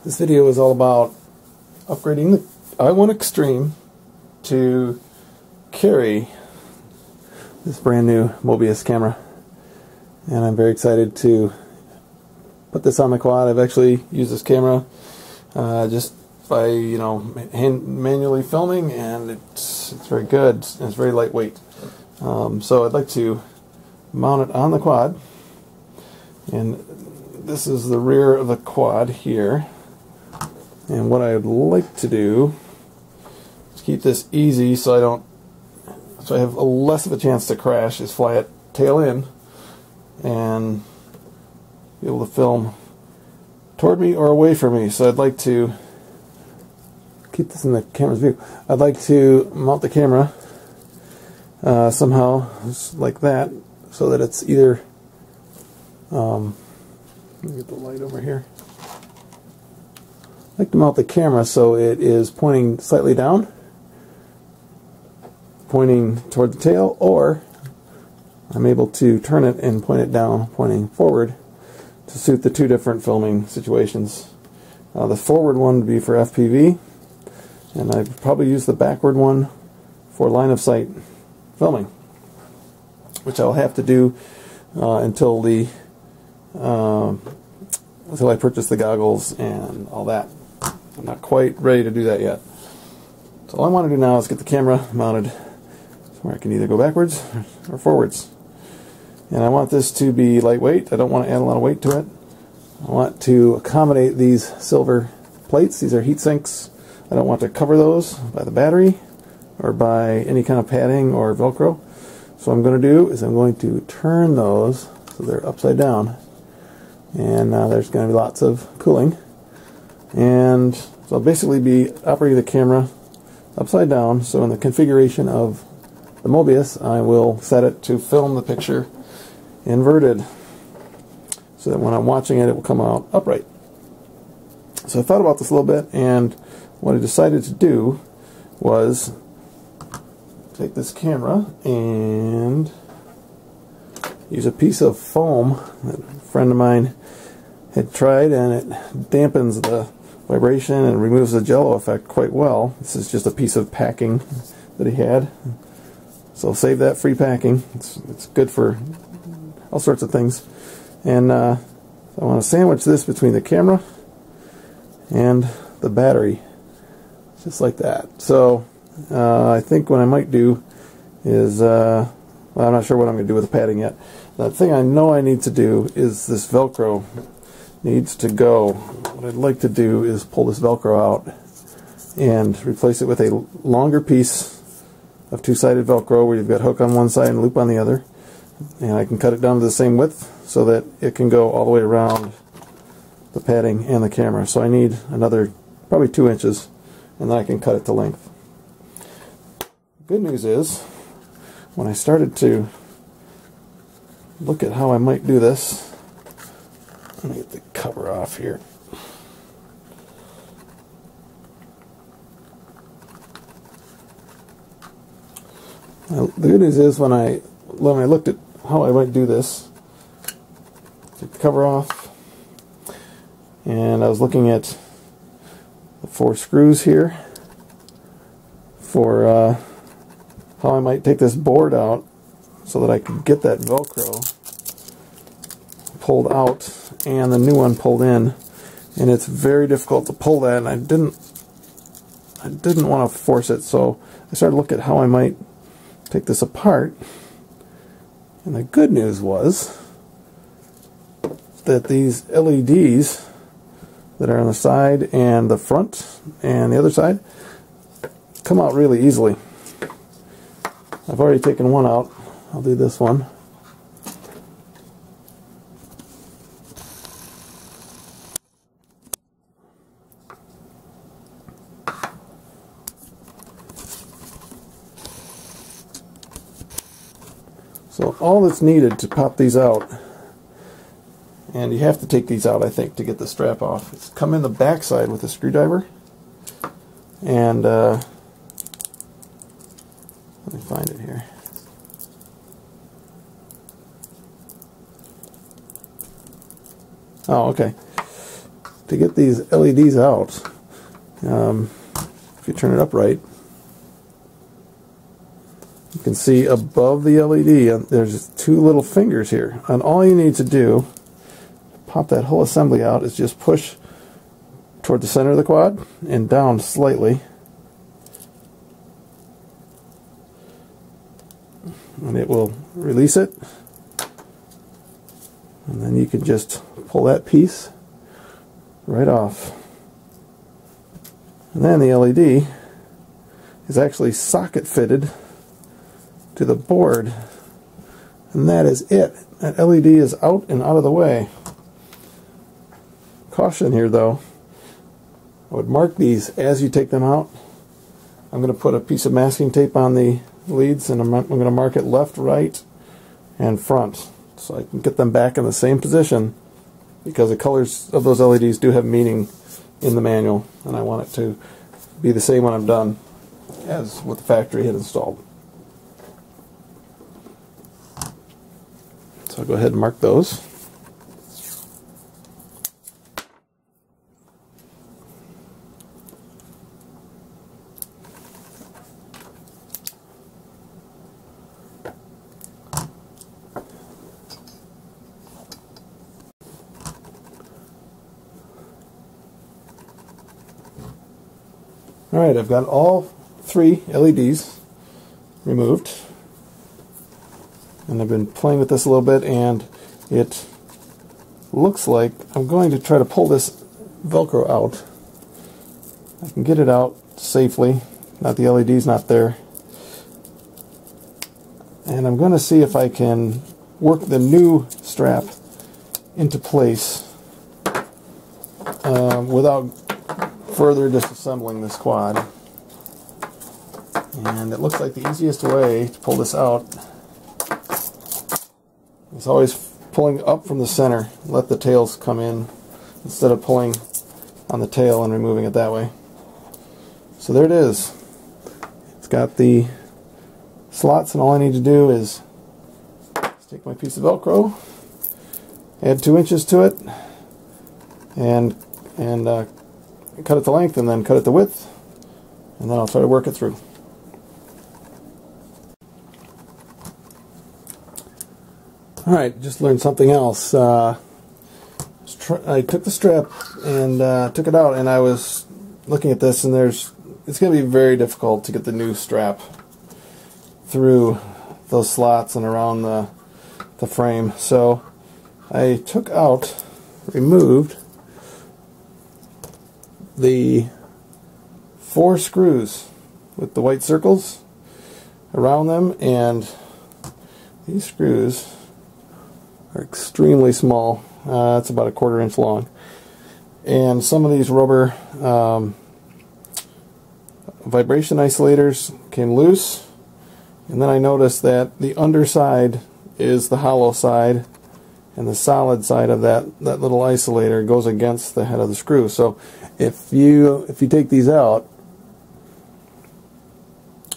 This video is all about upgrading the i1 Xtreme to carry this brand new Mobius camera, and I'm very excited to put this on the quad. I've actually used this camera just by manually filming, and it's very good and it's very lightweight. So I'd like to mount it on the quad, and this is the rear of the quad here. And what I would like to do is keep this easy so I have less of a chance to crash, is fly it tail in and be able to film toward me or away from me. So I'd like to keep this in the camera's view. I'd like to mount the camera somehow like that, so that it's either let me get the light over here. I like to mount the camera so it is pointing slightly down, pointing toward the tail, or I'm able to turn it and point it down, pointing forward, to suit the two different filming situations. The forward one would be for FPV, and I'd probably use the backward one for line of sight filming, which I'll have to do until I purchase the goggles and all that. I'm not quite ready to do that yet. So all I want to do now is get the camera mounted where I can either go backwards or forwards. And I want this to be lightweight. I don't want to add a lot of weight to it. I want to accommodate these silver plates. These are heat sinks. I don't want to cover those by the battery or by any kind of padding or Velcro. So what I'm going to do is I'm going to turn those so they're upside down. And there's going to be lots of cooling. And so I'll basically be operating the camera upside down. So in the configuration of the Mobius, I will set it to film the picture inverted, so that when I'm watching it, it will come out upright. So I thought about this a little bit, and what I decided to do was take this camera and use a piece of foam that a friend of mine had tried, and it dampens the vibration and removes the jello effect quite well. This is just a piece of packing that he had, so save that free packing. It's good for all sorts of things. And I want to sandwich this between the camera and the battery, just like that. So I think what I might do is, well, I'm not sure what I'm going to do with the padding yet. The thing I know I need to do is this Velcro needs to go. What I'd like to do is pull this Velcro out and replace it with a longer piece of two-sided Velcro where you've got hook on one side and loop on the other. And I can cut it down to the same width so that it can go all the way around the padding and the camera. So I need another probably 2 inches, and then I can cut it to length. Good news is, when I started to look at how I might do this, let me get the cover off here. Now, the good news is when I looked at how I might do this, take the cover off, and I was looking at the 4 screws here for how I might take this board out so that I could get that Velcro pulled out and the new one pulled in, and it's very difficult to pull that, and I didn't want to force it, so I started to look at how I might take this apart. And the good news was that these LEDs that are on the side and the front and the other side come out really easily. I've already taken one out. I'll do this one. So all that's needed to pop these out, and you have to take these out, I think, to get the strap off, is come in the back side with a screwdriver, and let me find it here. Oh, okay. to get these LEDs out, if you turn it up right, you can see above the LED there's two little fingers here. And all you need to do to pop that whole assembly out is just push toward the center of the quad and down slightly. And it will release it. And then you can just pull that piece right off. And then the LED is actually socket fitted to the board. And that is it. That LED is out and out of the way. Caution here though. I would mark these as you take them out. I'm going to put a piece of masking tape on the leads, and I'm going to mark it left, right, and front, so I can get them back in the same position, because the colors of those LEDs do have meaning in the manual, and I want it to be the same when I'm done as what the factory had installed. So I'll go ahead and mark those. Alright, I've got all 3 LEDs removed, and I've been playing with this a little bit, and it looks like I'm going to try to pull this Velcro out. I can get it out safely, the LED's not there, and I'm going to see if I can work the new strap into place without further disassembling this quad. And it looks like the easiest way to pull this out is always pulling up from the center. Let the tails come in instead of pulling on the tail and removing it that way. So there it is. It's got the slots, and all I need to do is take my piece of Velcro, add 2 inches to it, and cut it to length, and then cut it to width, and then I'll try to work it through. Alright, just learned something else. I took the strap and took it out, and I was looking at this, and it's going to be very difficult to get the new strap through those slots and around the frame. So I removed the 4 screws with the white circles around them, and these screws are extremely small. It's about a 1/4 inch long, and some of these rubber vibration isolators came loose, and then I noticed that the underside is the hollow side, and the solid side of that little isolator goes against the head of the screw. So if you take these out,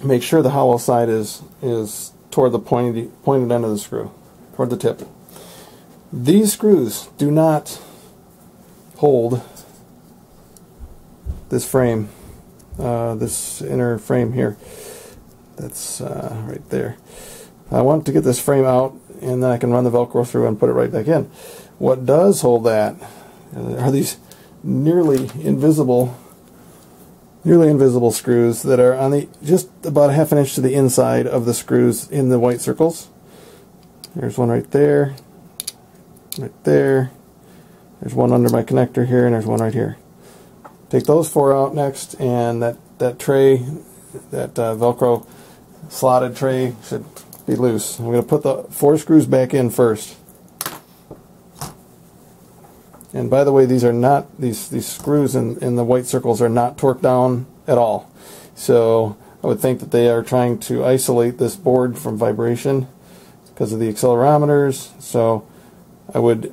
make sure the hollow side is toward the pointed end of the screw, toward the tip. These screws do not hold this frame, this inner frame here. That's right there. I want to get this frame out, and then I can run the Velcro through and put it right back in. What does hold that are these nearly invisible screws that are on just about 1/2 inch to the inside of the screws in the white circles. There's one right there, right there. There's one under my connector here, and there's one right here. Take those 4 out next, and that tray, that Velcro slotted tray, should be loose. I'm going to put the 4 screws back in first. And by the way, these are not, these screws in the white circles are not torqued down at all. So I would think that they are trying to isolate this board from vibration because of the accelerometers. So I would,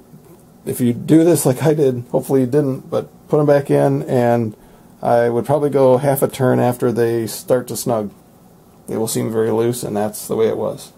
if you do this like I did, hopefully you didn't, but put them back in, and I would probably go 1/2 a turn after they start to snug. They will seem very loose, and that's the way it was.